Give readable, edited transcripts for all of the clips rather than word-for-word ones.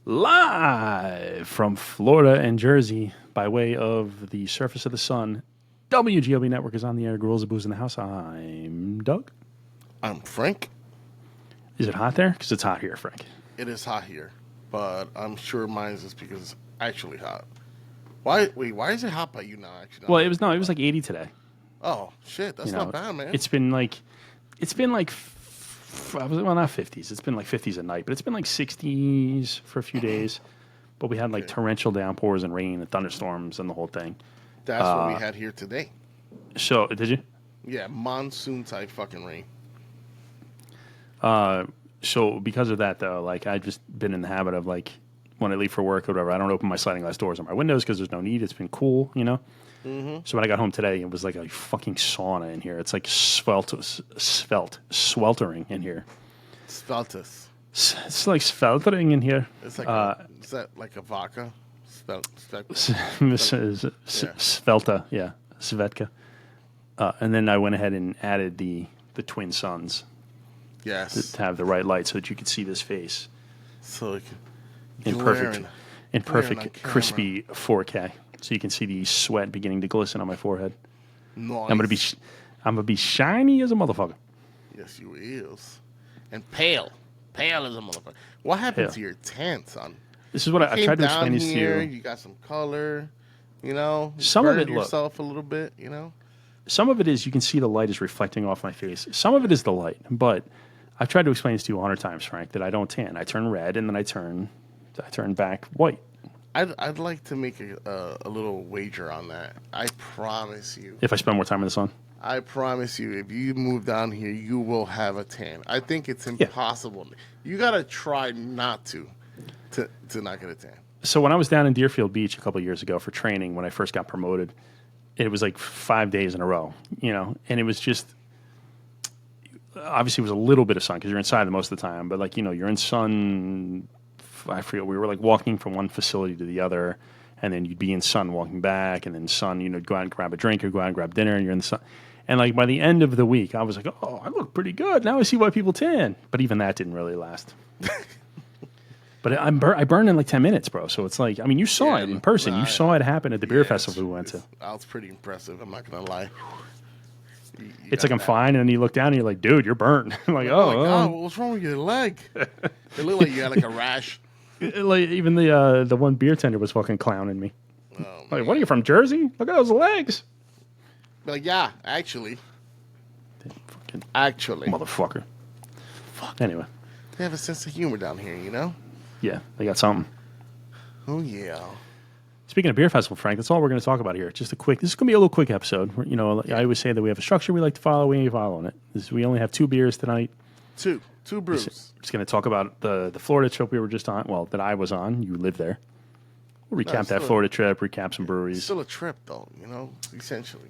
Live from Florida and Jersey by way of the surface of the sun. WGoB Network is on the air. Girls of Booze in the house. I'm Doug. I'm Frank. Is it hot there? Because it's hot here, Frank. It is hot here, but I'm sure mine's is because it's actually hot. Why is it hot by you now? Actually, Well, it was like 80 today. Oh shit, that's not bad, man. It's been like well, not 50s. It's been like 50s at night, but it's been like 60s for a few days. But we had like torrential downpours and rain and thunderstorms and the whole thing. That's what we had here today. So, did you? Yeah, monsoon type fucking rain. So because of that, though, like I've just been in the habit of like when I leave for work or whatever, I don't open my sliding glass doors on my windows because there's no need. It's been cool, you know. Mm-hmm. So when I got home today, it was like a fucking sauna in here. It's like sweltering in here. Sveltus. It's like sweltering in here. It's like is that like a vodka? Svelta, yeah, Svetka. And then I went ahead and added the twin suns. Yes. To have the right light so that you could see this face. So in perfect crispy 4K. So you can see the sweat beginning to glisten on my forehead. Nice. I'm gonna be shiny as a motherfucker. Yes, you is. And pale as a motherfucker. What happened to your tan, son? This is what I tried to explain this to you. You got some color, you know. Some of it, yourself a little bit, you know. Some of it is you can see the light is reflecting off my face. Some of it is the light, but I've tried to explain this to you 100 times, Frank, that I don't tan. I turn red and then I turn back white. I'd like to make a little wager on that. I promise you. If I spend more time in the sun? I promise you, if you move down here, you will have a tan. I think it's impossible. Yeah. You got to try not to not get a tan. So when I was down in Deerfield Beach a couple of years ago for training, when I first got promoted, it was like 5 days in a row, you know, and it was just, obviously it was a little bit of sun because you're inside most of the time, but like, you know, you're in sun. I forget, we were like walking from one facility to the other, and then you'd be in sun walking back, and then sun, you know, go out and grab a drink or go out and grab dinner, and you're in the sun. And like by the end of the week, I was like, oh, I look pretty good. Now I see why people tan. But even that didn't really last. But I burned in like 10 minutes, bro. So it's like, I mean, you saw it in person. You saw it happen at the beer festival we went to. That was pretty impressive. I'm not going to lie. It's like I'm fine, and then you look down and you're like, dude, you're burnt. I'm like, oh my God, what's wrong with your leg? It looked like you had like a rash. Like even the one beer tender was fucking clowning me. Like, what are you from Jersey? Look at those legs. Like, yeah, actually, motherfucker. Fuck. Anyway, they have a sense of humor down here, you know. Yeah, they got something. Oh yeah. Speaking of beer festival, Frank, that's all we're going to talk about here. Just a quick. This is going to be a little quick episode. You know, I always say that we have a structure we like to follow. We ain't following it. We only have 2 beers tonight. Two brews. Just going to talk about the Florida trip we were just on. Well, that I was on. You lived there. We'll recap that Florida trip. Recap some breweries. It's still a trip, though. You know, essentially.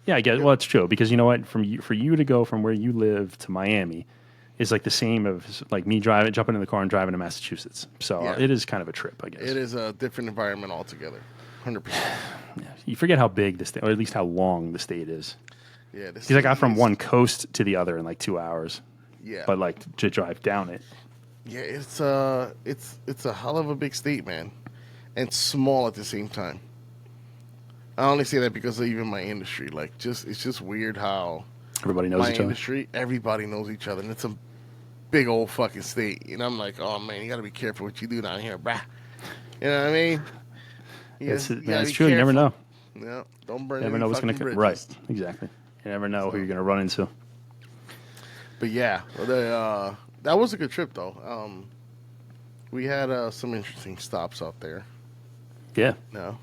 Yeah, I guess. Well, it's true because you know what? For you to go from where you live to Miami is like the same as like me jumping in the car and driving to Massachusetts. So it is kind of a trip, I guess. It is a different environment altogether. 100%. Yeah, you forget how big the state, or at least how long the state is. Yeah, because I got from one coast to the other in like 2 hours. Yeah, but like to drive down it. Yeah, it's a hell of a big state, man, and small at the same time. I only say that because of even my industry. Like, it's just weird how everybody knows each other. Everybody knows each other, and it's a big old fucking state. And I'm like, oh man, you got to be careful what you do down here, brah. You know what I mean? That's true. Careful. You never know. Yeah, don't burn. You never know what's going to come. Right, exactly. You never know who you're going to run into. But yeah, that was a good trip though. We had some interesting stops out there. Yeah. No.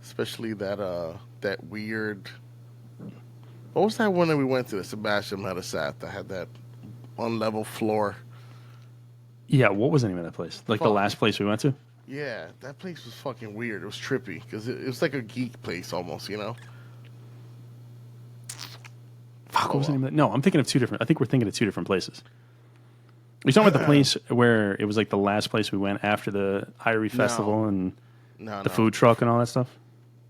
Especially that weird. What was that one that we went to? The Sebastian Metasat that had that unlevel floor. Yeah, what was the name of that place? Like the Fuck. last place we went to? Yeah, that place was fucking weird. It was trippy because it was like a geek place almost, you know. Fuck, what was the name of that? No, I'm thinking of two different. I think we're thinking of two different places. Are you talking about the place where it was like the last place we went after the Irie Festival and the food truck and all that stuff?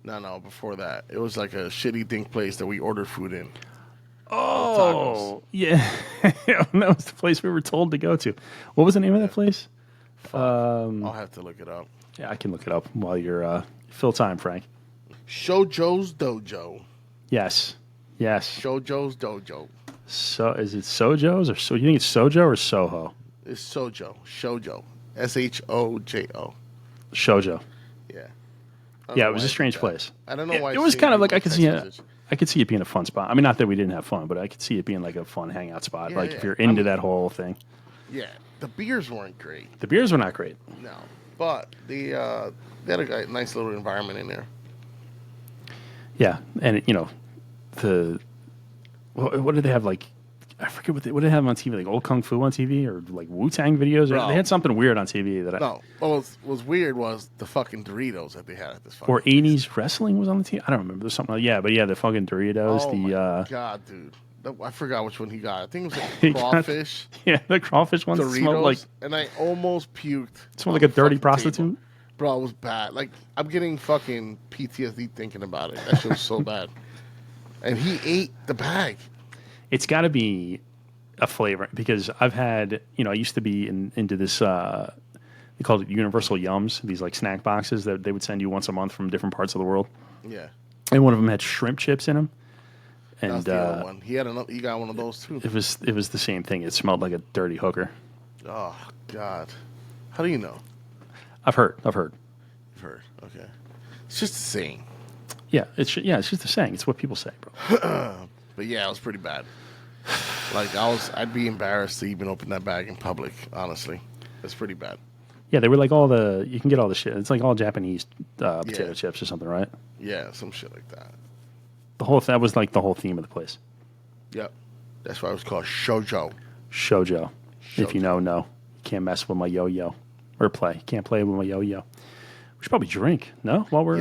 No, before that. It was like a shitty dink place that we ordered food in. Oh, yeah. That was the place we were told to go to. What was the name of that place? I'll have to look it up. Yeah, I can look it up while you're fill time, Frank. Shojo's Dojo. Yes. Shojo's Dojo. So is it Sojo's or so? You think it's Sojo or Soho? It's Sojo. Shojo. Shojo. Shojo. Yeah. Yeah, it was a strange place. I don't know why. It was kind of like I could see it being a fun spot. I mean, not that we didn't have fun, but I could see it being like a fun hangout spot. Yeah, like yeah. if you're into that whole thing. Yeah, the beers weren't great. The beers were not great. No, but they had a nice little environment in there. Yeah, and what did they have like? I forget what did they have on TV, like old Kung Fu on TV or like Wu-Tang videos. Or they had something weird on TV that what was weird was the fucking Doritos that they had at this fucking or 80s wrestling was on the TV. I don't remember. There's something. The fucking Doritos. Oh my god, dude! I forgot which one he got. I think it was like crawfish. The crawfish one Doritos, smelled like, and I almost puked. It smelled like a dirty prostitute. Table. Bro, it was bad. Like I'm getting fucking PTSD thinking about it. That shit was so bad. And he ate the bag. It's got to be a flavor because I've had, I used to be into this, they called it Universal Yums, these like snack boxes that they would send you once a month from different parts of the world. Yeah. And one of them had shrimp chips in them. And that's the other one. He got one of those too. It was the same thing. It smelled like a dirty hooker. Oh God. How do you know? I've heard. You've heard. Okay. It's just a saying. Yeah, it's just a saying. It's what people say, bro. But yeah, it was pretty bad. Like I'd be embarrassed to even open that bag in public. Honestly, it's pretty bad. Yeah, they were like you can get all the shit. It's like all Japanese potato chips or something, right? Yeah, some shit like that. That was like the whole theme of the place. Yep, that's why it was called Shojo. Shojo. If you know, you can't mess with my yo-yo or play. You can't play with my yo-yo. We should probably drink. No, while we're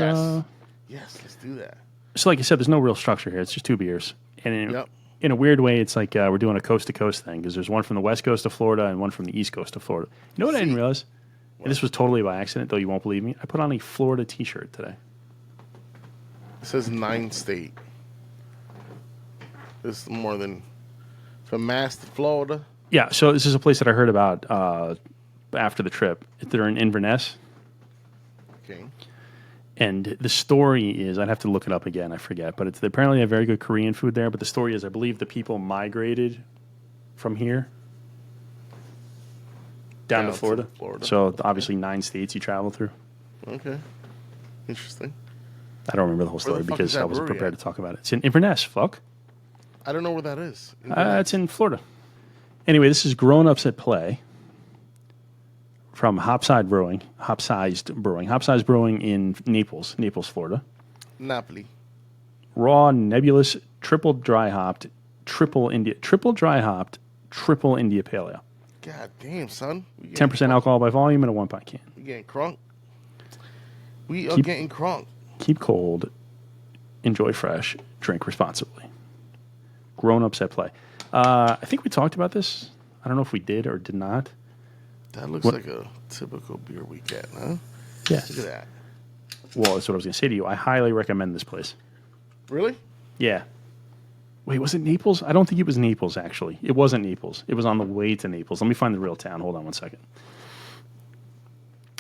yes, let's do that. So, like I said, there's no real structure here. It's just two beers, and in a weird way, it's like we're doing a coast-to-coast thing because there's one from the west coast of Florida and one from the east coast of Florida. You know what I didn't realize? And this was totally by accident, though you won't believe me. I put on a Florida T-shirt today. It says 9 state. This is more than from Mass to Florida. Yeah, so this is a place that I heard about after the trip. They're in Inverness. Okay. And the story is, I'd have to look it up again, I forget, but they apparently have very good Korean food there. But the story is, I believe the people migrated from here down to Florida. So obviously 9 states you travel through. Okay. Interesting. I don't remember the whole story because I wasn't prepared to talk about it. It's in Inverness, fuck. I don't know where that is. It's in Florida. Anyway, this is Grown Ups at Play from Hopsized Brewing in Naples, Florida. Napoli. Raw, nebulous, triple dry hopped, triple India Pale Ale. God damn, son. 10% alcohol by volume in a 1-pint can. We getting crunk. We are getting crunk. Keep cold, enjoy fresh, drink responsibly. Grown Ups at Play. I think we talked about this. I don't know if we did or did not. That looks like a typical beer we get, huh? Yeah. Look at that. Well, that's what I was going to say to you. I highly recommend this place. Really? Yeah. Wait, was it Naples? I don't think it was Naples, actually. It wasn't Naples. It was on the way to Naples. Let me find the real town. Hold on one second.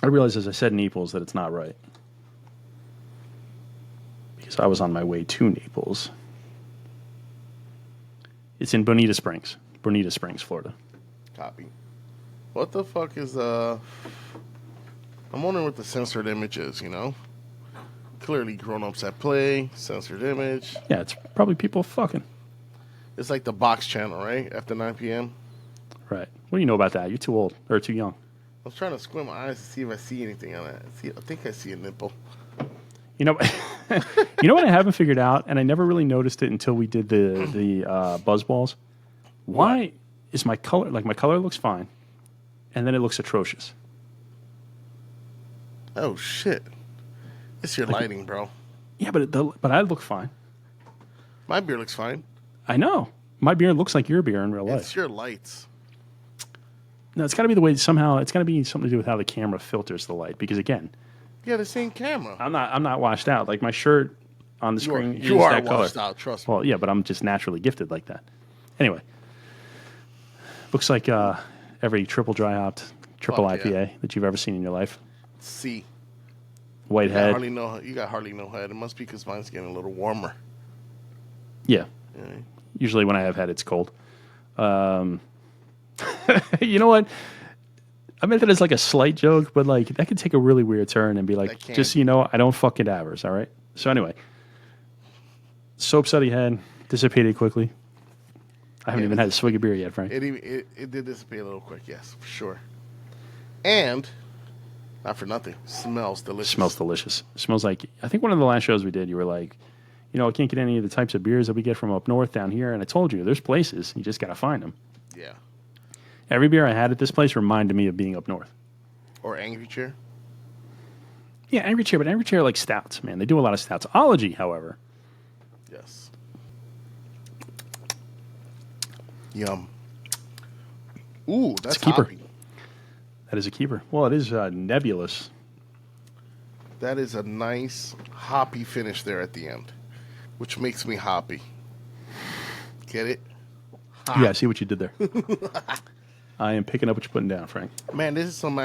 I realized as I said Naples that it's not right. Because I was on my way to Naples. It's in Bonita Springs, Florida. Copy. What the fuck is I'm wondering what the censored image is, Clearly Grown Ups at Play, censored image. Yeah, it's probably people fucking. It's like the box channel, right? After 9 p.m. Right. What do you know about that? You're too old or too young. I was trying to squint my eyes to see if I see anything on that. I think I see a nipple. You know what I haven't figured out, and I never really noticed it until we did the buzz balls. Why is my color, my color looks fine, and then it looks atrocious. Oh shit! It's your lighting, bro. Yeah, but I look fine. My beer looks fine. I know. My beer looks like your beer in real life. It's your lights. No, it's got to be the way somehow. It's got to be something to do with how the camera filters the light. Because again, Yeah, the same camera. I'm not washed out. Like my shirt on the screen is You are that washed color. out. Trust me. Well, yeah, but I'm just naturally gifted like that. Anyway, looks like every triple dry hopped triple Fuck IPA yeah. that you've ever seen in your life. See, White you got head. hardly no head. It must be because mine's getting a little warmer. Yeah. Yeah. Usually when I have head, it's cold. You know what? I meant that as like a slight joke, but like that could take a really weird turn and be like, just so you know, I don't fuck cadavers, all right? So anyway, soap suddy head dissipated quickly. I haven't even had a swig of beer yet, Frank. It did dissipate a little quick, yes, for sure. And, not for nothing, smells delicious. Smells delicious. Smells like, I think one of the last shows we did, you were like, you know, I can't get any of the types of beers that we get from up north down here. And I told you, there's places. You just got to find them. Yeah. Every beer I had at this place reminded me of being up north. Or Angry Chair. Yeah, Angry Chair, but Angry Chair like stouts, man. They do a lot of stouts. Ology, however. Yes. Yum. Ooh, that's It's a keeper. hoppy. That is a keeper. Well, it is nebulous. That is a nice hoppy finish there at the end, which makes me hoppy. Get it? Yeah, I see what you did there. I am picking up what you're putting down, Frank. Man, this is some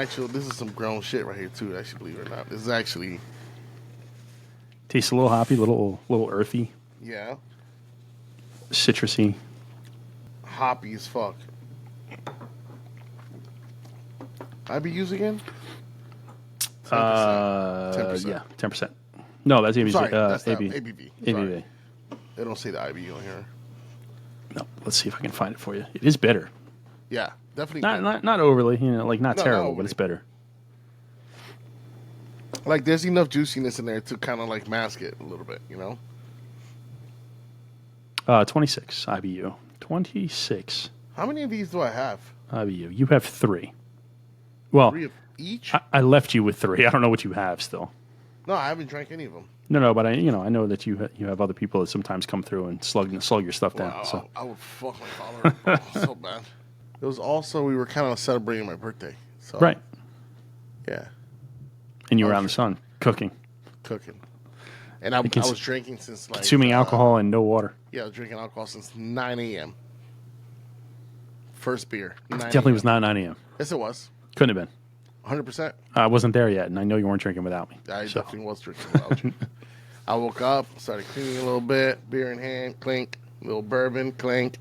grown shit right here too, actually, believe it or not. This is actually, Tastes a little hoppy, little earthy, yeah, citrusy. hoppy as fuck. IBUs again? 10%. Yeah, 10%. No, that's ABV. Sorry, that's not AB. ABV. ABV. Sorry. They don't say the IBU on here. No, let's see if I can find it for you. It is bitter. Yeah, definitely. Not overly, you know, like not No, not terrible, but overly. it's bitter. Like, there's enough juiciness in there to kind of like mask it a little bit, you know? 26 IBU. 26 How many of these do I have? IBU. You have 3. Well, 3 of each? I left you with 3. I don't know what you have still. No, I haven't drank any of them. No, but I know that you have other people that sometimes come through and slug your stuff down. Wow, So I would fuck my father up, bro. So bad. It was also, we were kind of celebrating my birthday. So, right, yeah, and you were out in the sun cooking, cooking. And I was drinking since like... consuming alcohol and no water. Yeah, I was drinking alcohol since 9 a.m. First beer. 9 Definitely a.m. was not 9 a.m. Yes, it was. Couldn't have been. 100%. I wasn't there yet, and I know you weren't drinking without me. I So, definitely was drinking without you. I woke up, started cleaning a little bit, beer in hand, clink, little bourbon, clink.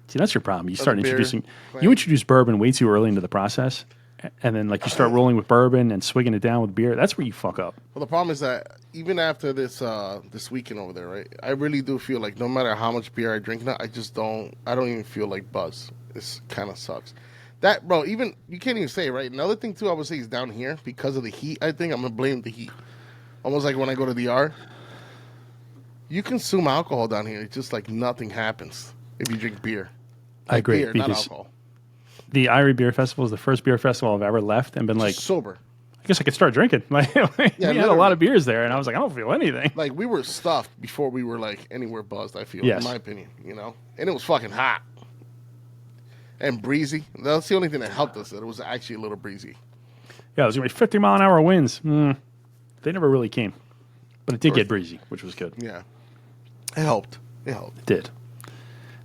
see, that's your problem. You start beer, introducing, clank. you introduce bourbon way too early into the process, and then like you start rolling with bourbon and swigging it down with beer. That's where you fuck up. Well, the problem is that even after this this weekend over there, right, I really do feel like no matter how much beer I drink now, I don't even feel like buzz. This kind of sucks. That, bro, even, you can't even say it, right? Another thing, too, I would say is down here, because of the heat, I think I'm going to blame the heat. Almost like when I go to the R. You consume alcohol down here, it's just like nothing happens if you drink beer. I agree, Beer, not because alcohol. the Irie Beer Festival is the first beer festival I've ever left and been like, Sober. I guess I could start drinking. Like, we had a literally. lot of beers there, and I was like, I don't feel anything. Like, we were stuffed before we were, like, anywhere buzzed, I feel, Yes. in my opinion, you know? And it was fucking hot. And breezy. That's the only thing that helped us, that it was actually a little breezy. Yeah, it was going to be 50-mile-an-hour winds. They never really came. But it did get breezy, which was good. Yeah. It helped. It helped. It did.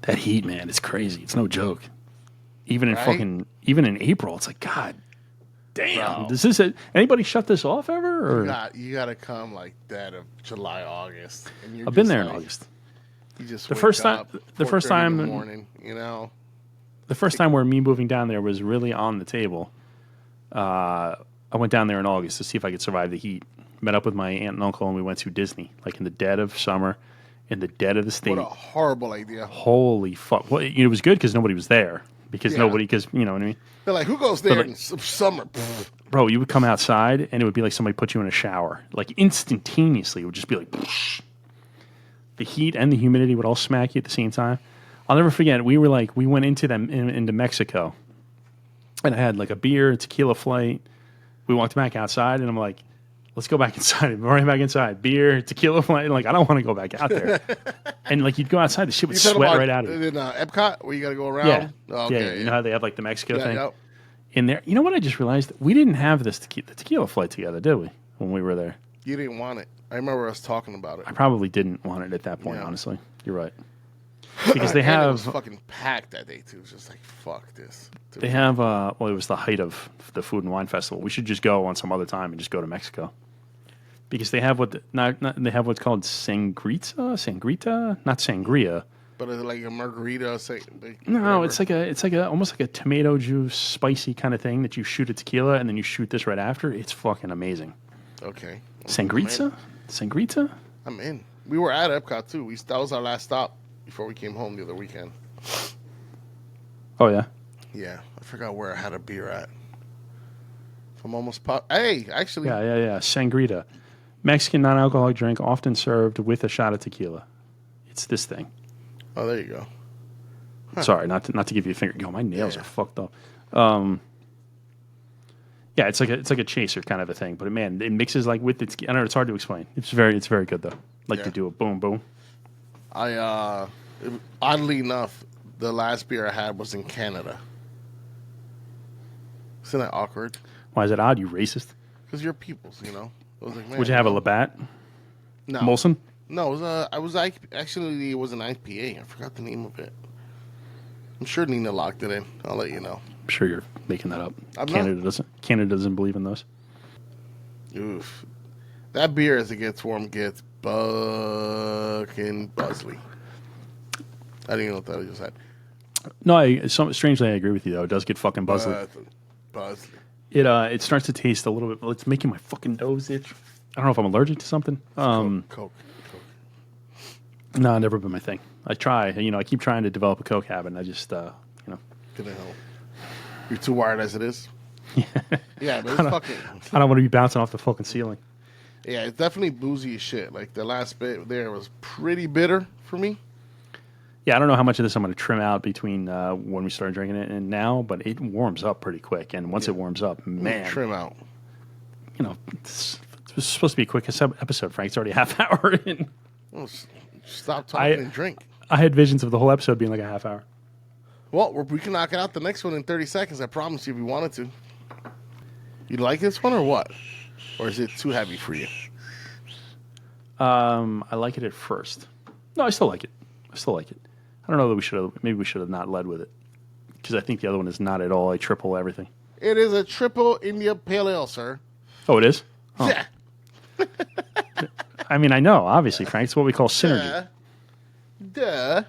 That heat, man, it's crazy. It's no joke. Even in Right? even in April, it's like, God damn. Bro. Does this anyybody shut this off ever? Or You got to come like that of July, August. And you're I've been just there in like- August. You just The wake first time- up, the first 4:30 in time- the morning, you know. The first time where me moving down there was really on the table. I went down there in August to see if I could survive the heat. Met up with my aunt and uncle, and we went to Disney, like in the dead of summer, in the dead of the state. What a horrible idea. Holy fuck! Well, it was good because nobody was there. Because Yeah. because you know what I mean. They're like, who goes there like- in summer? Pfft. Bro, you would come outside and it would be like somebody put you in a shower. Like instantaneously, it would just be like the heat and the humidity would all smack you at the same time. I'll never forget. We went into Mexico, and I had like a beer, a tequila flight. We walked back outside, and I'm like, let's go back inside. We're right back inside. Beer, tequila flight. And like, I don't want to go back out there. And like, you'd go outside, the shit would sweat right out of you. In Epcot, where you got to go around? Yeah. Oh, okay, yeah. You know how they have like the Mexico thing? Yep. In there. You know what I just realized? We didn't have the tequila flight together, did we? When we were there. You didn't want it. I remember us talking about it. I probably didn't want it at that point, honestly. You're right. Because they and have... it was fucking packed that day, too. It was just like, fuck this. They have... well, it was the height of the Food and Wine Festival. We should just go on some other time and just go to Mexico. Because they have they have what's called sangrita, not sangria. But it's like a margarita. No, it's like a almost like a tomato juice, spicy kind of thing that you shoot a tequila and then you shoot this right after. It's fucking amazing. Okay. Sangrita? I'm in. We were at Epcot too. That was our last stop before we came home the other weekend. Oh yeah. Yeah, I forgot where I had a beer at. I'm almost Hey, actually. Yeah. Sangrita. Mexican non-alcoholic drink often served with a shot of tequila. It's this thing. Oh, there you go. Huh. Sorry, not to give you a finger. Yo, my nails are fucked up. Yeah, it's like a chaser kind of a thing. But man, it mixes like with it. I don't know. It's hard to explain. It's very good though. To do a boom boom. Oddly enough, the last beer I had was in Canada. Isn't that awkward? Why is that odd? You racist? Because you're peoples, you know. I was like, man, would you have a Labatt? No. Molson? No, it was actually it was an IPA. I forgot the name of it. I'm sure Nina locked it in. I'll let you know. I'm sure you're making that up. Canada doesn't believe in those. Oof. That beer as it gets warm gets fucking buzzly. I didn't even know what that I just had. No, strangely I agree with you though. It does get fucking buzzly. Buzzly. It starts to taste a little bit. It's making my fucking nose itch. I don't know if I'm allergic to something. Coke. No, never been my thing. I try. I keep trying to develop a Coke habit. And I just, Gonna help. You're too wired as it is. Yeah, but it's fucking. I don't want to be bouncing off the fucking ceiling. Yeah, it's definitely boozy as shit. Like the last bit there was pretty bitter for me. Yeah, I don't know how much of this I'm going to trim out between when we started drinking it and now, but it warms up pretty quick. And once it warms up, man, trim out. It's supposed to be a quick episode, Frank. It's already a half hour in. Well, stop talking and drink. I had visions of the whole episode being like a half hour. Well, we can knock out the next one in 30 seconds. I promise you, if we wanted to. You like this one or what? Or is it too heavy for you? I like it at first. No, I still like it. I don't know that maybe we should have not led with it. Because I think the other one is not at all a triple everything. It is a triple India Pale Ale, sir. Oh, it is? Oh. Yeah. I mean, I know, obviously, Frank. It's what we call synergy. Duh.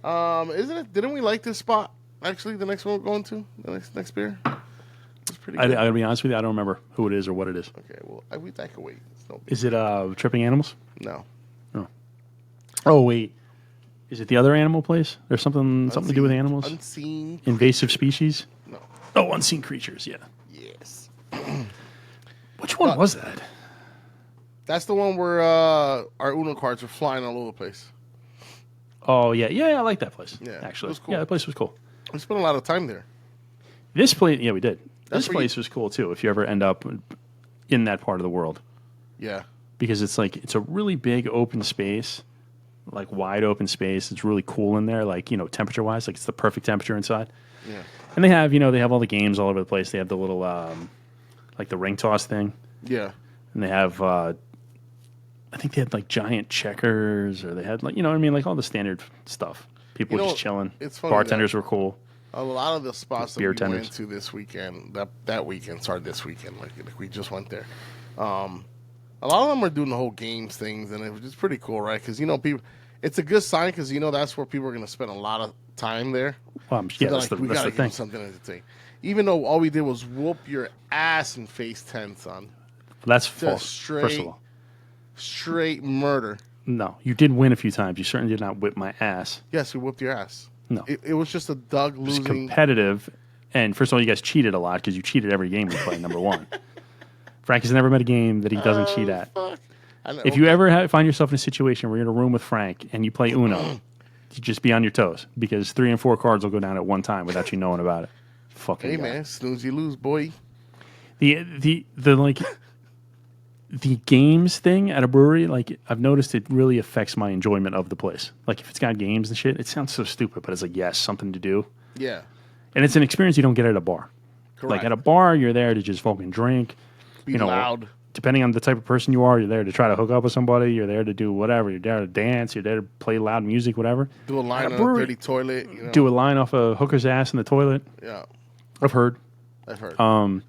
Isn't it? Didn't we like this spot? Actually, the next one we're going to? The next beer? It's pretty good. I gotta be honest with you, I don't remember who it is or what it is. Okay, well, I can wait. Is it Tripping Animals? No. Oh, wait. Is it the other animal place? There's something to do with animals? Unseen Invasive species? No. Oh, Unseen Creatures, yeah. Yes. Which one was that? That's the one where our Uno cards were flying all over the place. Oh, yeah. Yeah, I like that place. Yeah, actually. it was cool. Yeah, that place was cool. We spent a lot of time there. This place, yeah, we did. This place was cool, too, if you ever end up in that part of the world. Yeah. Because it's a really big open space, like wide open space. It's really cool in there, like, temperature-wise. Like, it's the perfect temperature inside. Yeah. And they have all the games all over the place. They have the little, like the ring toss thing. Yeah. And they have, I think they had like giant checkers, or they had like, like all the standard stuff. People were just chilling. It's funny. Bartenders were cool. A lot of the spots that Beer we tenders. went to this weekend, that weekend, sorry, this weekend, like we just went there. A lot of them are doing the whole games things, and it was just pretty cool, right? Because, people, it's a good sign because, that's where people are going to spend a lot of time there. Well, yeah, that's the we got to give them something entertaining. Even though all we did was whoop your ass in phase 10, son. That's just false, first of all. Straight murder. No, you did win a few times. You certainly did not whip my ass. Yes, we whooped your ass. No. It was just a Doug losing. It was competitive. And first of all, you guys cheated a lot because you cheated every game we played, number one. Frank has never met a game that he doesn't cheat at. Fuck. If you ever find yourself in a situation where you're in a room with Frank and you play Uno, you just be on your toes because 3 and 4 cards will go down at one time without you knowing about it. fucking Hey guy. man, snooze you lose, boy. The like the games thing at a brewery, like I've noticed it really affects my enjoyment of the place. Like if it's got games and shit, it sounds so stupid, but it's like yes, something to do. Yeah, And it's an experience you don't get at a bar. correct. Like at a bar, you're there to just fucking drink. Be loud. Depending on the type of person you are, you're there to try to hook up with somebody. You're there to do whatever. You're there to dance. You're there to play loud music, whatever. Do a line At on brewery, a dirty toilet. You know? Do a line off a hooker's ass in the toilet. Yeah, I've heard. I've heard.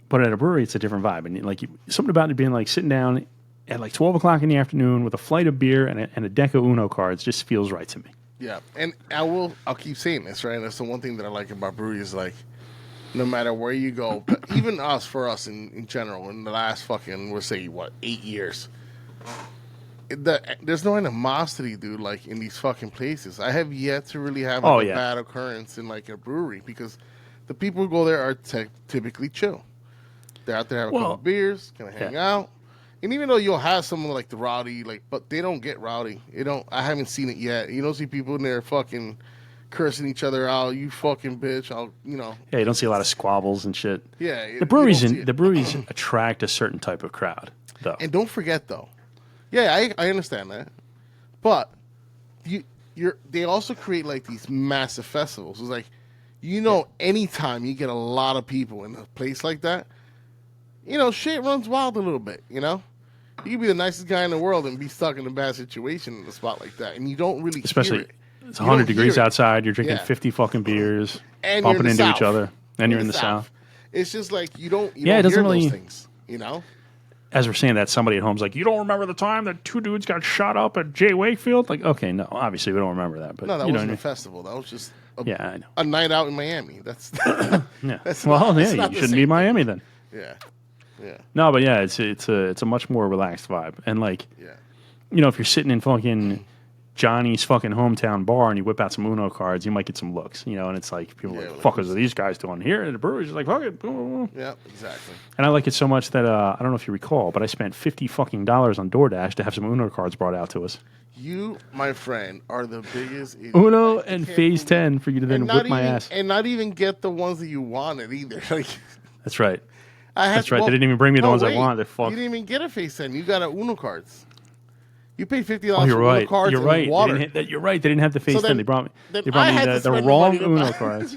But at a brewery, it's a different vibe. And like something about it being like sitting down at like 12 o'clock in the afternoon with a flight of beer and a deck of Uno cards just feels right to me. Yeah, and I'll keep saying this, right? That's the one thing that I like about breweries, like, no matter where you go, but even for us in general, in the last fucking, we'll say, 8 years, there's no animosity, dude, like, in these fucking places. I have yet to really have a bad occurrence in, like, a brewery, because the people who go there are typically chill. They're out there having a couple beers, gonna hang out. And even though you'll have someone like the rowdy, like, but they don't get rowdy. I haven't seen it yet. You don't see people in there fucking cursing each other out. You fucking bitch. Yeah, you don't see a lot of squabbles and shit. Yeah, the breweries attract a certain type of crowd, though. And don't forget, though. Yeah, I understand that, but they also create like these massive festivals. It's like, anytime you get a lot of people in a place like that, shit runs wild a little bit. You can be the nicest guy in the world and be stuck in a bad situation in a spot like that, and you don't really Especially, hear it. It's 100 degrees outside. You're drinking 50 fucking beers, and bumping into South. each other, and you're in the South. It's just like you don't it doesn't hear really, those things, As we're saying that, somebody at home's like, you don't remember the time that 2 dudes got shot up at Jay Wakefield? Like, okay, no, obviously we don't remember that. But no, that wasn't a festival. That was just I know. a night out in Miami. That's yeah. That's you the shouldn't be in Miami then. Yeah. Yeah. No, but yeah, it's a much more relaxed vibe. And like, if you're sitting in fucking Johnny's fucking hometown bar and you whip out some Uno cards, you might get some looks, and it's like people are like, fuckers are these guys doing here? And the brewery's just like, fuck it. Yeah, exactly. And I like it so much that I don't know if you recall, but I spent $50 fucking on DoorDash to have some Uno cards brought out to us. You, my friend, are the biggest idiot. Uno and Phase 10 for you to then whip my ass. And not even get the ones that you wanted either. Like, that's right. That's right. They didn't even bring me the ones I wanted. You didn't even get a Phase 10. You got a Uno cards. You paid $50 for Uno cards and water. You're right. They didn't have the Phase 10. They brought me the wrong Uno cards.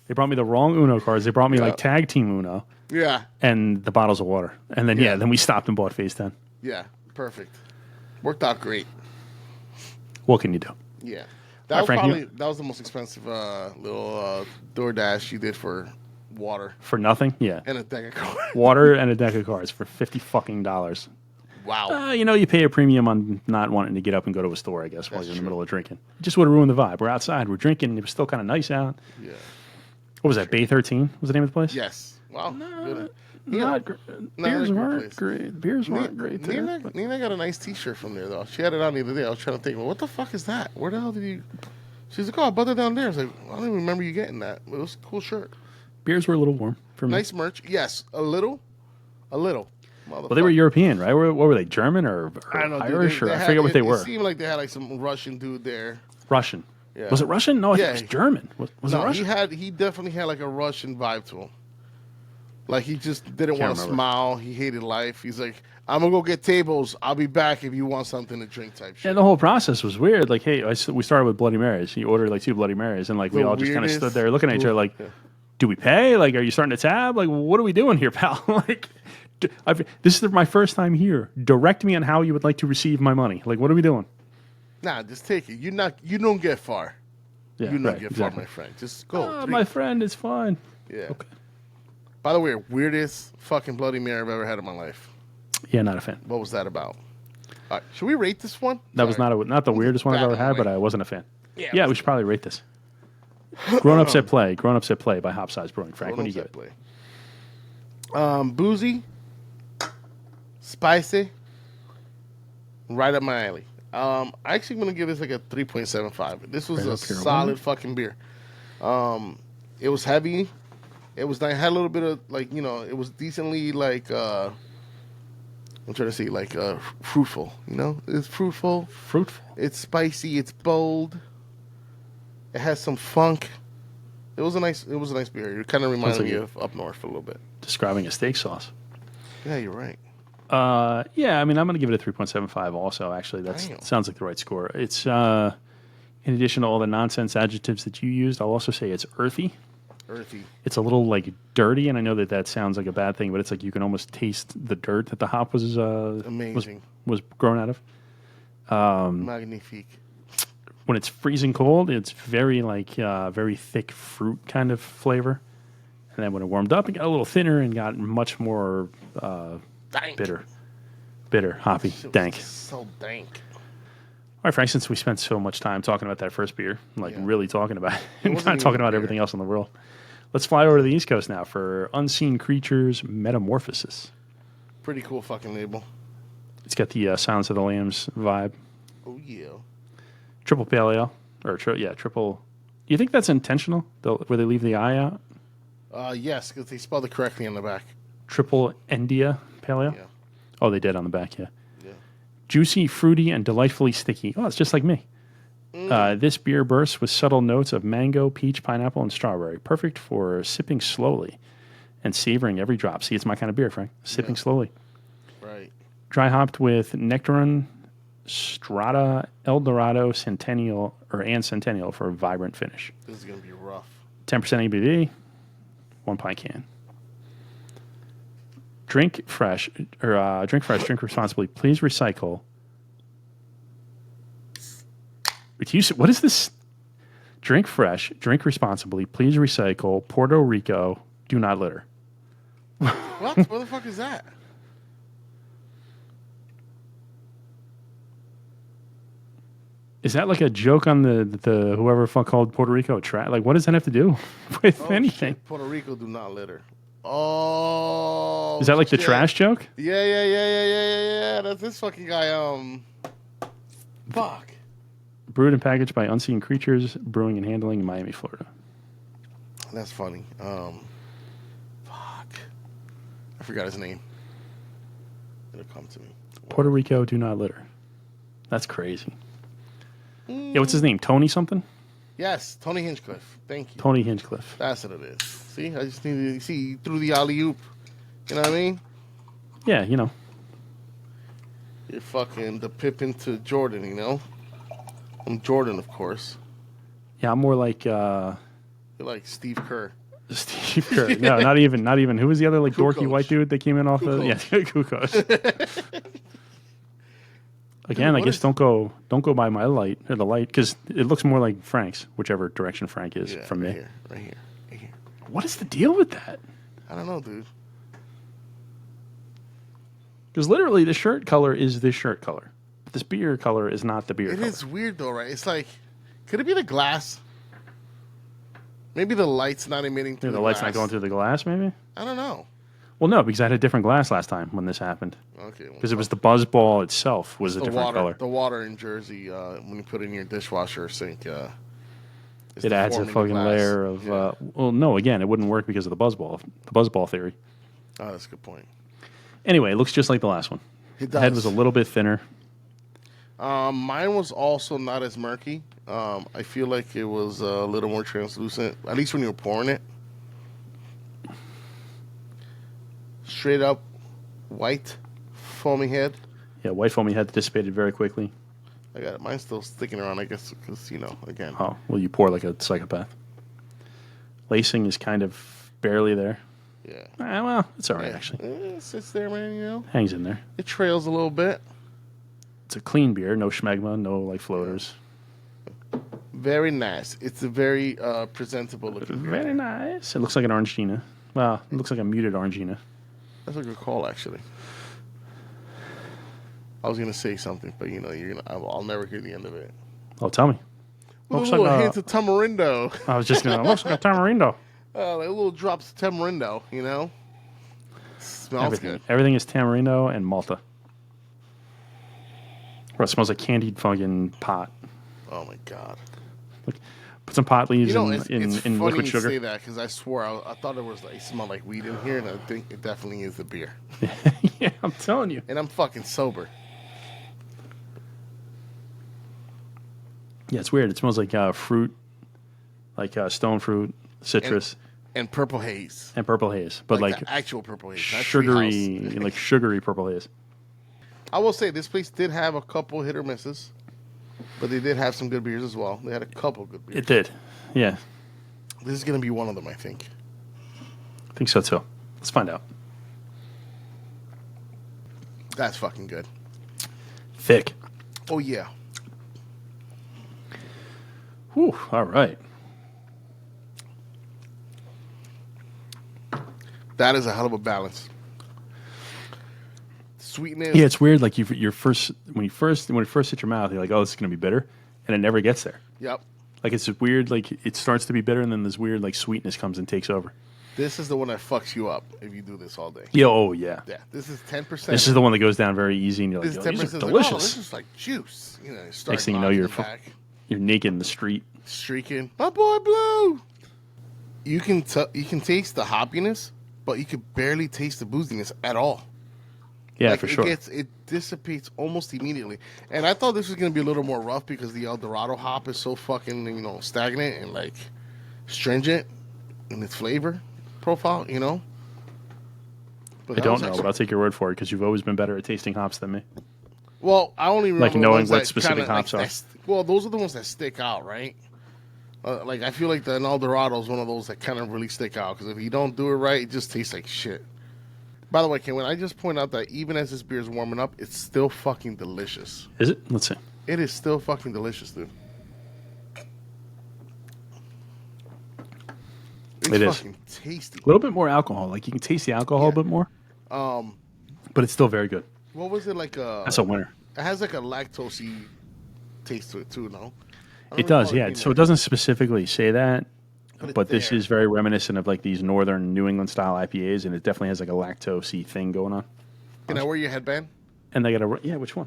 They brought me the wrong Uno cards. They brought me like tag team Uno. Yeah. And the bottles of water. And then then we stopped and bought Phase 10. Yeah. Perfect. Worked out great. What can you do? Yeah. That was the most expensive little DoorDash you did for water. For nothing? Yeah. And a deck of cards. Water and a deck of cards for $50 fucking. Wow. You pay a premium on not wanting to get up and go to a store, I guess, while you're in the middle of drinking. It just would have ruined the vibe. We're outside. We're drinking. It was still kind of nice out. Yeah. What was that? Bay 13 was the name of the place? Yes. Wow. Good. Beers weren't great. Beers weren't great. Nina got a nice T-shirt from there, though. She had it on the other day. I was trying to think, well, what the fuck is that? Where the hell did you... She's like, oh, I bought it down there. I was like, I don't even remember you getting that. It was a cool shirt. Beers were a little warm for me. Nice merch. Yes, a little. Well, they were European, right? What were they, German or I don't know, Irish? They I forget what they were. It seemed like they had like some Russian dude there. Russian. Yeah. Was it Russian? No, I think it was German. Was it Russian? He definitely had like a Russian vibe to him. Like he just didn't want to smile. He hated life. He's like, I'm going to go get tables. I'll be back if you want something to drink type shit. Yeah, the whole process was weird. Like, hey, we started with Bloody Marys. You ordered like 2 Bloody Marys, and like we all just kind of stood there looking at each other like, do we pay? Like, are you starting to tab? Like, what are we doing here, pal? Like, this is my first time here. Direct me on how you would like to receive my money. Like, what are we doing? Nah, just take it. You don't get far. Yeah, you don't get far, my friend. Just go. My friend, it's fine. Yeah. Okay. By the way, weirdest fucking Bloody Mary I've ever had in my life. Yeah, not a fan. What was that about? All right, should we rate this one? That was not the weirdest one I've ever had, but I wasn't a fan. Yeah, we should probably rate this. Grown Ups at Play by Hopsized Brewing. Frank, what do you give it? Boozy, spicy, right up my alley. I'm actually going to give this like a 3.75. This was a solid fucking beer. It was heavy. It was nice. Had a little bit of like, it was decently like, I'm trying to say like fruitful, It's fruitful. Fruitful. It's spicy. It's bold. It has some funk. It was a nice beer. It kind of reminded like me it. of up north a little bit. Describing a steak sauce. Yeah, you're right. Yeah, I mean, I'm going to give it a 3.75 also, actually. That sounds like the right score. It's, in addition to all the nonsense adjectives that you used, I'll also say it's earthy. Earthy. It's a little, like, dirty, and I know that sounds like a bad thing, but it's like you can almost taste the dirt that the hop was Amazing. was grown out of. Magnifique. When it's freezing cold, it's very, like, very thick fruit kind of flavor. And then when it warmed up, it got a little thinner and got much more bitter, hoppy, dank. So dank. All right, Frank, since we spent so much time talking about that first beer, really talking about it, and wasn't not talking even about beer. everything else in the world, let's fly over to the East Coast now for Unseen Creatures Metamorphosis. Pretty cool fucking label. It's got the Silence of the Lambs vibe. Oh, yeah. Triple Pale Ale. Triple. You think that's intentional, where they leave the I out? Yes, because they spelled it correctly on the back. Triple India Pale Ale? Yeah. Oh, they did on the back, yeah. Yeah. Juicy, fruity, and delightfully sticky. Oh, it's just like me. This beer bursts with subtle notes of mango, peach, pineapple, and strawberry. Perfect for sipping slowly and savoring every drop. See, it's my kind of beer, Frank. Sipping slowly. Right. Dry hopped with Nectaron, Strata, Eldorado, Centennial for a vibrant finish. This is going to be rough. 10% ABV, 1 pint can. Drink fresh, drink responsibly. Please recycle. What is this? Drink fresh, drink responsibly. Please recycle. Puerto Rico, do not litter. What? What the fuck is that? Is that like a joke on the whoever fuck called Puerto Rico like, what does that have to do with anything? Shit. Puerto Rico do not litter. Oh. Is that like the shit. trash joke? Yeah. That's this fucking guy. Fuck. Brewed and packaged by Unseen Creatures Brewing and Handling in Miami, Florida. That's funny. Fuck. I forgot his name. It'll come to me. Puerto Rico, do not litter. That's crazy. Yeah, what's his name? Tony something? Yes, Tony Hinchcliffe. Thank you. Tony Hinchcliffe. That's what it is. See, I just need to see through the alley oop. You know what I mean? Yeah, you know. You're fucking the Pippin to Jordan, you know? I'm Jordan, of course. Yeah, I'm more like You're like Steve Kerr. Steve Kerr. No, not even. Who was the other like dorky Kukoc. white dude that came in off the Kukoc. Again, I guess don't go by my light or the light because it looks more like Frank's, whichever direction Frank is from me. Right here. What is the deal with that? I don't know, dude. Because literally, the shirt color is this shirt color. But this beer color is not the beer It color. is weird though, right? It's like, could it be the glass? Maybe the light's not emitting through the the light's glass. not going through the glass, maybe? I don't know. Well, no, because I had a different glass last time when this happened. Okay. Because it was the buzz ball itself was a the different water. color. The water in Jersey, when you put it in your dishwasher or sink, It adds a deforming the fucking glass. layer of. Yeah. Well, no, again, it wouldn't work because of the buzz ball theory. Oh, that's a good point. Anyway, it looks just like the last one. It The head does. was a little bit thinner. Mine was also not as murky. I feel like it was a little more translucent, at least when you were pouring it. Straight up white foamy head. Yeah, white foamy head dissipated very quickly. I got it. Mine's still sticking around, I guess, because, again. Oh, well, you pour like a psychopath. Lacing is kind of barely there. Yeah. Well, it's all right, Yeah. actually. It sits there, man, Hangs in there. It trails a little bit. It's a clean beer, no schmegma, no like floaters. Very nice. It's a very presentable looking beer. Very nice. It looks like an Orangina. Well, it looks like a muted Orangina. That's a good call, actually. I was gonna say something, but I'll never hear the end of it. Oh, tell me. Looks Looks like like a a- hint of tamarindo. I was just gonna. Looks like a tamarindo. Like little drops of tamarindo. Smells Everything. good. Everything is tamarindo and Malta. Or it smells like candied fucking pot. Oh my god. Look, put some pot leaves It's in funny liquid you sugar. say that because I swore I thought it smelled like weed in here, and I think it definitely is the beer. Yeah, I'm telling you. And I'm fucking sober. Yeah, it's weird. It smells like fruit, like stone fruit, citrus, and purple haze. and purple haze, but like the actual purple haze, not sugary, Treehouse. like sugary purple haze. I will say this place did have a couple hit or misses, but they did have some good beers as well. They had a couple good beers. It did, yeah. This is going to be one of them, I think. I think so too. Let's find out. That's fucking good. Thick. Oh, yeah. Whew, all right. That is a hell of a balance. Sweetness. Yeah, it's weird. Like when it first hit your mouth, you're like, "Oh, this is gonna be bitter," and it never gets there. Yep. Like it's just weird. Like it starts to be bitter, and then this weird like sweetness comes and takes over. This is the one that fucks you up if you do this all day. Yeah. Oh yeah. Yeah. This is 10%. This is the one that goes down very easy, and you're like, This is "Yo, 10%. these are Like, oh, delicious." this is like juice. You know, Next thing you know, you're naked in the street. streaking. My boy Blue. You can taste the hoppiness, but you can barely taste the booziness at all. Yeah, like, for sure. It dissipates almost immediately. And I thought this was going to be a little more rough because the El Dorado hop is so fucking, stagnant and like stringent in its flavor profile, But I don't know, but I'll take your word for it because you've always been better at tasting hops than me. Well, I only remember Like knowing ones what that specific kinda, hops are. Well, those are the ones that stick out, right? Like I feel like the El Dorado is one of those that kind of really stick out because if you don't do it right, it just tastes like shit. By the way, Ken, I just point out that even as this beer is warming up, it's still fucking delicious. Is it? Let's see. It is still fucking delicious, dude. It is fucking tasty. a little bit more alcohol. Like you can taste the alcohol a bit more, but it's still very good. What was it like? That's a winner. It has like a lactosey taste to it too, no? It does, yeah. So it doesn't specifically say that, but this there. is very reminiscent of like these northern New England style IPAs, and it definitely has like a lactose thing going on. Can I wear your headband? And they got which one?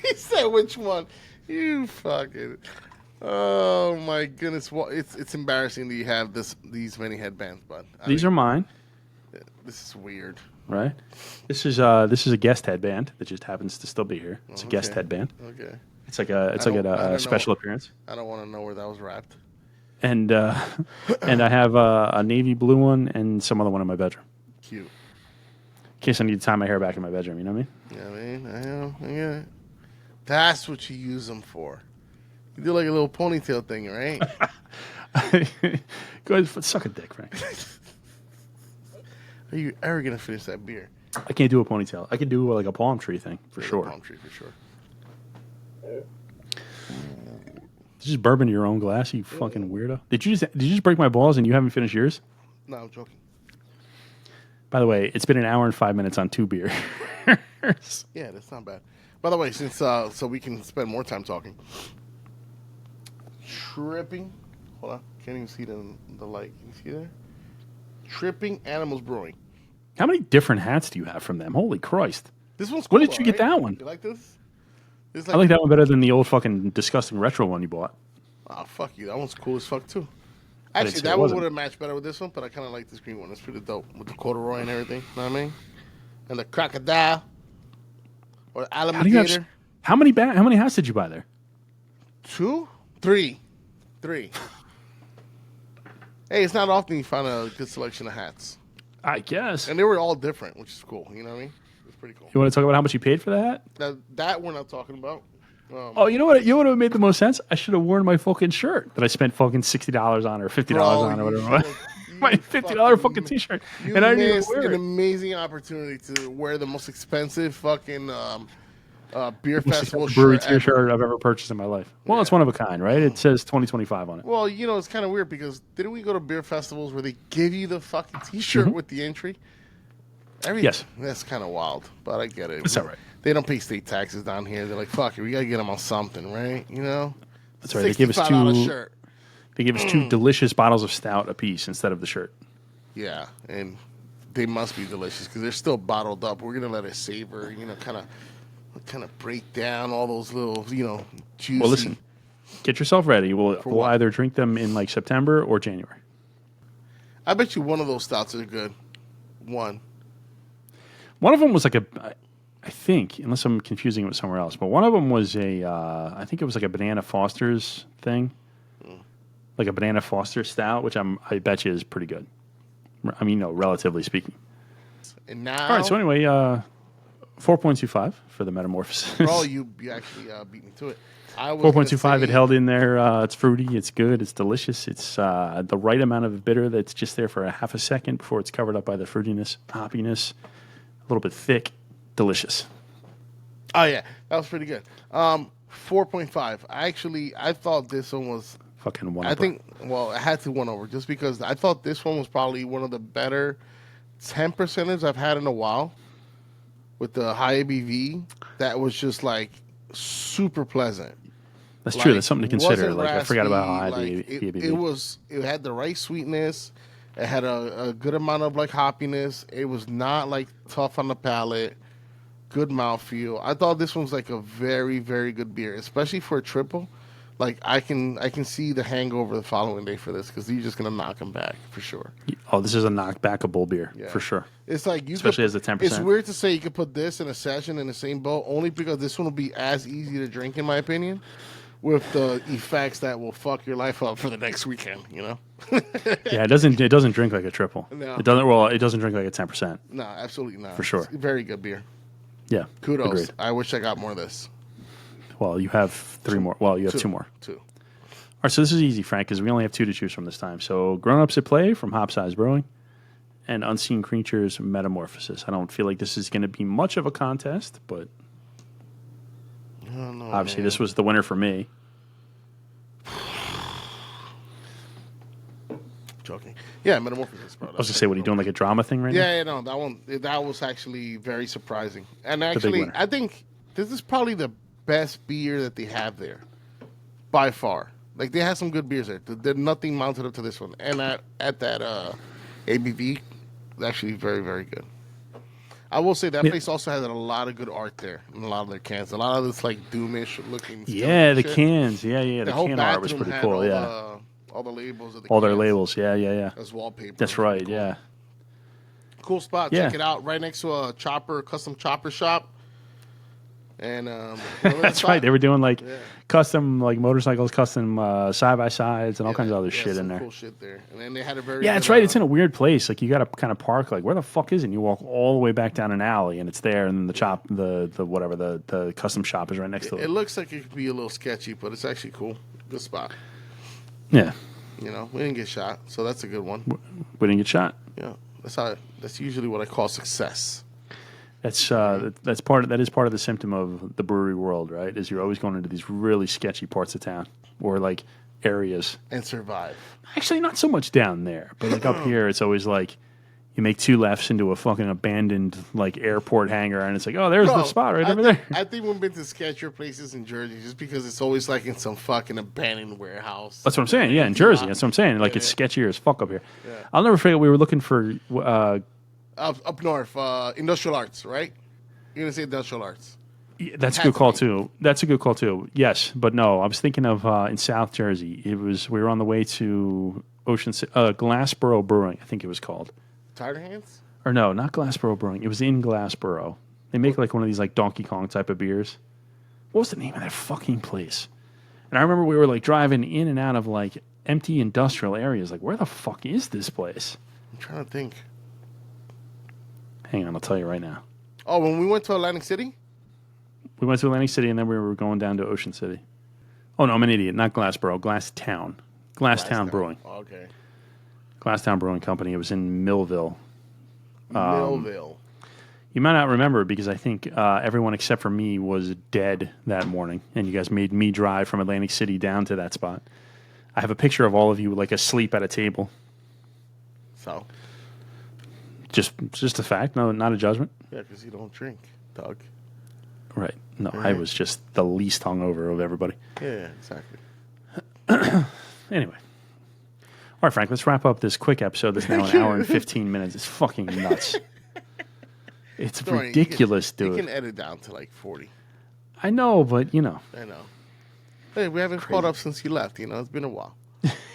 He said, "Which one?" You fucking. Oh my goodness! Well, it's embarrassing that you have these many headbands, but These are mine, this is weird. right? This is a guest headband that just happens to still be here. It's a guest Okay. headband. Okay, It's like a special appearance. I don't want to know where that was wrapped. And and I have a navy blue one and some other one in my bedroom. Cute. In case I need to tie my hair back in my bedroom, you know what I mean? Yeah, I know. I get it. That's what you use them for. You do like a little ponytail thing, right? Go ahead, suck a dick, Frank. Are you ever gonna finish that beer? I can't do a ponytail. I can do like a palm tree thing for Yeah, sure. Palm tree for sure. This is bourbon in your own glass, you fucking weirdo. Did you just break my balls and you haven't finished yours? No, I'm joking. By the way, it's been an hour and 5 minutes on 2 beers. Yeah, that's not bad. By the way, since so we can spend more time talking. Tripping. Hold on, can't even see the light. Can you see there? Tripping Animals Brewing. How many different hats do you have from them? Holy Christ. This one's cool. When did you get right? that one? You like this? It's I like that one better than the old fucking disgusting retro one you bought. Oh, fuck you. That one's cool as fuck, too. didn't Actually, say it that one wasn't. would have matched better with this one, but I kind of like this green one. It's pretty dope with the corduroy and everything. Know what I mean? And the crocodile. Or the How do you have, alligator. how many hats did you buy there? 2? 3. Hey, it's not often you find a good selection of hats. I guess. And they were all different, which is cool. You know what I mean? It's pretty cool. You want to talk about how much you paid for the hat? That we're not talking about. Oh, you know what? You know what would have made the most sense? I should have worn my fucking shirt that I spent fucking $60 on or $50 on or whatever. It was. My $50 fucking t-shirt, You and I didn't missed even wear an it. amazing opportunity to wear the most expensive fucking beer festival Brewery shirt ever. t-shirt I've ever purchased in my life. Well, it's one of a kind, right? It says 2025 on it. Well, it's kind of weird because didn't we go to beer festivals where they give you the fucking T-shirt with the entry? Yes. That's kind of wild, but I get it. It's all right. They don't pay state taxes down here. They're like, fuck it, we gotta get them on something, right? That's right. They give us $65 two. shirt. They give us 2 delicious bottles of stout apiece instead of the shirt. Yeah, and they must be delicious because they're still bottled up. We're gonna let it savor, kind of break down all those little, juicy. Well, listen, get yourself ready. We'll what? either drink them in like September or January. I bet you one of those stouts are good. One. One of them was like I I think, unless I'm confusing it with somewhere else, but one of them was I think it was like a Banana Foster's thing, like a Banana Foster stout, which I bet you is pretty good. I mean, relatively speaking. And now, all right. So anyway, 4.25 for the Metamorphosis. bro, you actually beat me to it. 4.25. It held in there. It's fruity. It's good. It's delicious. It's the right amount of bitter that's just there for a half a second before it's covered up by the fruitiness, hoppiness. A little bit thick. Delicious. Oh yeah, that was pretty good. 4.5. I thought this one was fucking one. I think I had to one over just because I thought this one was probably one of the better 10% I've had in a while. With the high ABV, that was just like super pleasant. That's true. That's something to consider. Like raspy, I forgot about how high the ABV. It had the right sweetness. It had a good amount of like hoppiness. It was not like tough on the palate. Good mouthfeel. I thought this one was like a very, very good beer, especially for a triple. Like I can see the hangover the following day for this because you're just gonna knock them back for sure. Oh, this is a knockbackable beer for sure. It's like especially as a 10%. It's weird to say you could put this and a session in the same boat only because this one will be as easy to drink in my opinion, with the effects that will fuck your life up for the next weekend. Yeah, it doesn't drink like a triple. No. It doesn't. Well, it doesn't drink like a 10%. No, absolutely not. For sure. It's very good beer. Yeah. Kudos. Agreed. I wish I got more of this. Well, you have three more. Well, you have two more. Two. All right, so this is easy, Frank, because we only have two to choose from this time. So Grown Ups at Play from Hopsized Brewing and Unseen Creatures Metamorphosis. I don't feel like this is going to be much of a contest, but obviously this was the winner for me. Joking. Yeah, Metamorphosis. I was going to say, what are you doing, like a drama thing right now? Yeah, no, that was actually very surprising. And actually, I think this is probably the best beer that they have there, by far. Like, they have some good beers there. There's nothing mounted up to this one. And at that ABV, it's actually very, very good. I will say that place also has a lot of good art there in a lot of their cans. A lot of this, like, doomish looking stuff. Yeah, the cans. Yeah. The can art was pretty cool, all the labels of the all their labels, yeah. As wallpaper. That's right, cool. yeah. Cool spot. Yeah. Check it out. Right next to a custom chopper shop. And that's right. They were doing like custom like motorcycles, custom side by sides, and all kinds of other shit in there. Cool shit there. And then they had a very that's right. It's in a weird place. Like you got to kind of park. Like where the fuck is it? And you walk all the way back down an alley, and it's there. And then the custom shop is right next to it. It looks like it could be a little sketchy, but it's actually cool. Good spot. Yeah. We didn't get shot, so that's a good one. We didn't get shot. Yeah, that's usually what I call success. That is part of the symptom of the brewery world, right? Is you're always going into these really sketchy parts of town or like areas and survive. Actually, not so much down there, but like up here, it's always like you make two lefts into a fucking abandoned like airport hangar, and it's like, oh, there's the spot right over there. I think we've been to sketchier places in Jersey just because it's always like in some fucking abandoned warehouse. That's what I'm saying. Yeah, in Jersey, that's what I'm saying. Like it's sketchier as fuck up here. Yeah. I'll never forget. We were looking for. Up north, industrial arts, right? You're going to say industrial arts. Yeah, that's a good call, too. That's a good call, too. Yes, but no. I was thinking of in South Jersey. We were on the way to Glassboro Brewing, I think it was called. Tired Hands? Or no, not Glassboro Brewing. It was in Glassboro. They make like one of these like Donkey Kong type of beers. What was the name of that fucking place? And I remember we were like driving in and out of like empty industrial areas. Like, where the fuck is this place? I'm trying to think. Hang on, I'll tell you right now. Oh, when we went to Atlantic City? We went to Atlantic City, and then we were going down to Ocean City. Oh, no, I'm an idiot. Not Glassboro. Glasstown. Glasstown Brewing. Oh, okay. Glasstown Brewing Company. It was in Millville. Millville. You might not remember because I think everyone except for me was dead that morning, and you guys made me drive from Atlantic City down to that spot. I have a picture of all of you like asleep at a table. So? Just a fact, no, not a judgment. Yeah, because you don't drink, Doug. Right. No, I was just the least hungover of everybody. Yeah, exactly. Anyway. All right, Frank, let's wrap up this quick episode that's now an hour and 15 minutes. It's fucking nuts. It's ridiculous, dude. You can edit down to like 40. I know, but I know. Hey, we haven't caught up since you left. It's been a while.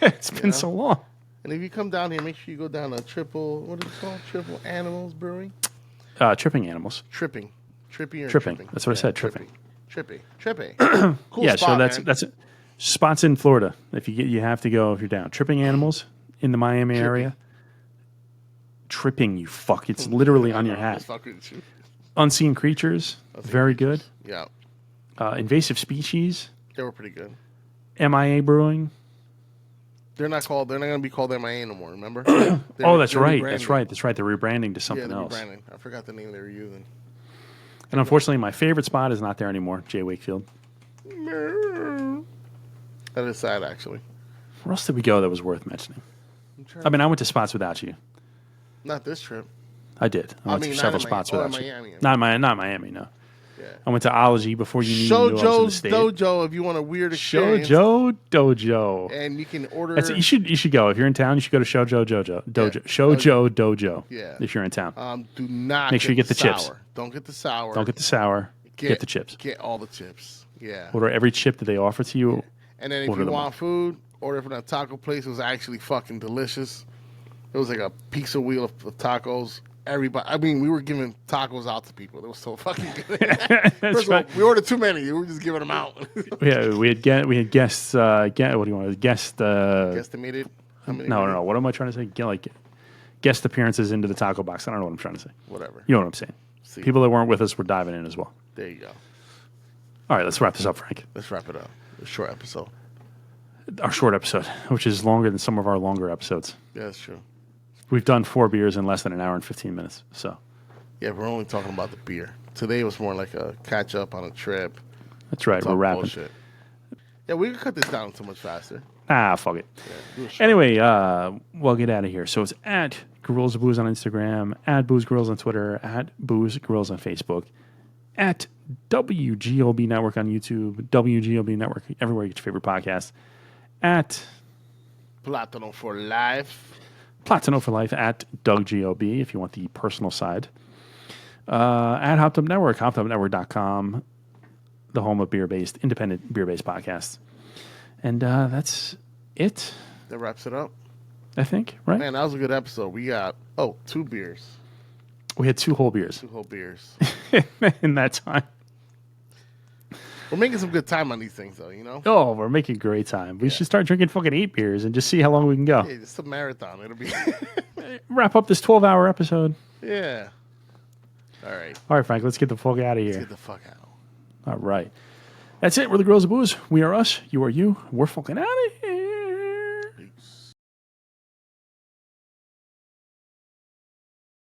It's been so long. And if you come down here, make sure you go down to Triple Animals Brewing? Tripping Animals. Tripping Trippy or Tripping. tripping? That's what I said, tripping. Trippy. Cool Yeah, spot, so that's man. that's spots in Florida. If you have to go if you're down. Tripping animals in the Miami area. Tripping, you fuck. It's literally on your hat. Just fucking with you. Unseen Creatures, very good. Yeah, Invasive Species, they were pretty good. MIA Brewing. They're not going to be called MIA no more. Remember? Oh, that's they're right. rebranding. That's right. That's right. They're rebranding to Yeah, something they're else. rebranding. I forgot the name they were using. And unfortunately, my favorite spot is not there anymore. Jay Wakefield. That is sad, actually. Where else did we go that was worth mentioning? I mean, I went to spots without you. Not this trip. I did. I went to not several in spots Miami. without you. Miami. Not Miami. No. Yeah. I went to Ology before you knew I was in the Shojo's state. Dojo if you want a weird experience. Shojo Dojo. And you can order. You should go if you're in town. You should go to Shojo Dojo. Shojo Dojo. Yeah. If you're in town, Do not make sure you get the sour. chips. Don't get the sour. Don't get the sour. Get the chips. Get all the chips. Yeah. Order every chip that they offer to you. And then if you want food, order from that taco place. It was actually fucking delicious. It was like a pizza wheel of tacos. Everybody, I mean, we were giving tacos out to people. It was so fucking good. First of all, we ordered too many. We were just giving them out. Yeah, we had guests. What do you want? Guesstimated. No. What am I trying to say? Guest appearances into the taco box. I don't know what I'm trying to say. Whatever. You know what I'm saying. See. People that weren't with us were diving in as well. There you go. All right, let's wrap this up, Frank. Let's wrap it up. A short episode. Our short episode, which is longer than some of our longer episodes. Yeah, that's true. We've done 4 beers in less than an hour and 15 minutes. So yeah, we're only talking about the beer. Today was more like a catch up on a trip. that's right. We're wrapping. Bullshit. Yeah, we could cut this down so much faster. Fuck it. Yeah, Anyway, we'll get out of here. So it's at Gorillas of Booze on Instagram, at Booze Gorillas on Twitter, at Booze Gorillas on Facebook, at WGoB Network on YouTube, WGoB Network everywhere you get your favorite podcast, at Platano for life. Platano for Life, at DougGoB if you want the personal side, at Hopped Up Network, hoppedupnetwork.com, the home of independent beer-based podcasts. And that's it. That wraps it up. I think, right? Man, that was a good episode. We got, 2 beers. We had 2 whole beers 2 whole beers. in that time. We're making some good time on these things, though, you know? Oh, we're making great time. We should start drinking fucking 8 beers and just see how long we can go. Yeah, it's a marathon. It'll be... Wrap up this 12-hour episode. Yeah. All right. All right, Frank, let's get the fuck out of here. Let's get the fuck out. All right. That's it. We're the Girls of Booze. We are us. You are you. We're fucking out of here.